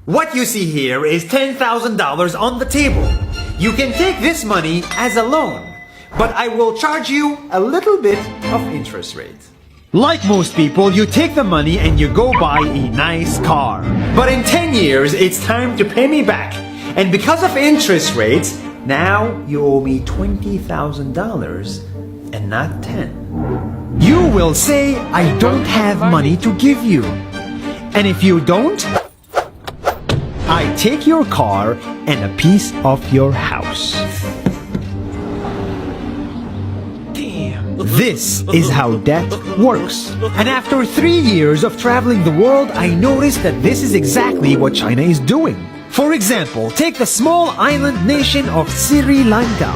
What you see here is $10,000 on the table. You can take this money as a loan, but I will charge you a little bit of interest rate. Like most people, you take the money and you go buy a nice car. But in 10 years, it's time to pay me back. And because of interest rates, now you owe me $20,000 and not 10. You will say, I don't have money to give you. And if you don't, I take your car and a piece of your house. Damn. This is how debt works. And after 3 years of traveling the world, I noticed that this is exactly what China is doing. For example, take the small island nation of Sri Lanka.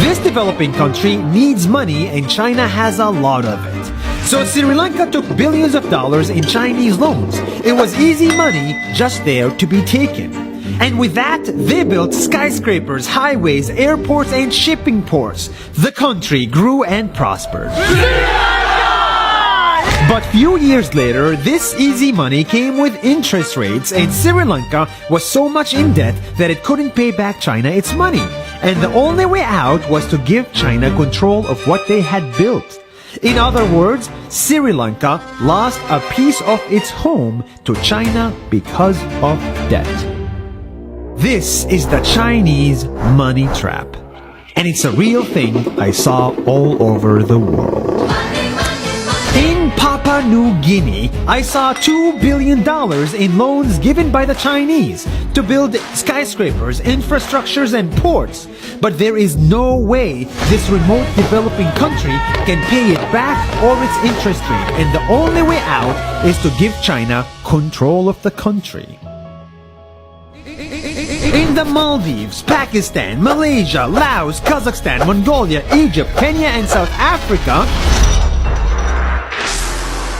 This developing country needs money and China has a lot of it. So Sri Lanka took billions of dollars in Chinese loans. It was easy money just there to be taken. And with that, they built skyscrapers, highways, airports, and shipping ports. The country grew and prospered. But few years later, this easy money came with interest rates, and Sri Lanka was so much in debt that it couldn't pay back China its money. And the only way out was to give China control of what they had built. In other words, Sri Lanka lost a piece of its home to China because of debt. This is the Chinese money trap. And it's a real thing I saw all over the world. In Papua New Guinea, I saw $2 billion in loans given by the Chinese to build skyscrapers, infrastructures, and ports. But there is no way this remote developing country can pay it back or its interest rate, and the only way out is to give China control of the country. In the Maldives, Pakistan, Malaysia, Laos, Kazakhstan, Mongolia, Egypt, Kenya, and South Africa,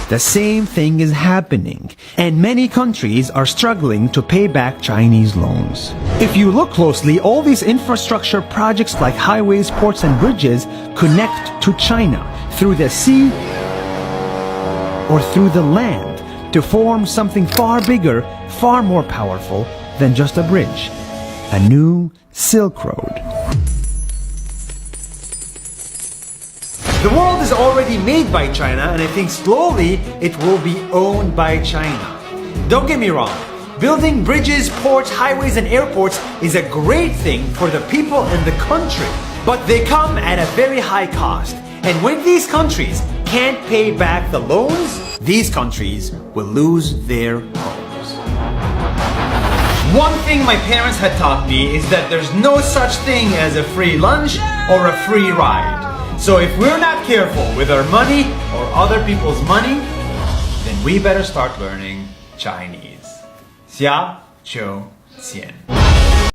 the same thing is happening, and many countries are struggling to pay back Chinese loans. If you look closely, all these infrastructure projects like highways, ports, and bridges connect to China through the sea or through the land to form something far bigger, far more powerful than just a bridge. A new Silk Road. The world is already made by China, and I think slowly it will be owned by China. Don't get me wrong, building bridges, ports, highways, and airports is a great thing for the people and the country, but they come at a very high cost. And when these countries can't pay back the loans, these countries will lose their homes. One thing my parents had taught me is that there's no such thing as a free lunch or a free ride. So if we're not careful with our money or other people's money, then we better start learning Chinese. Xia Qiu Qian.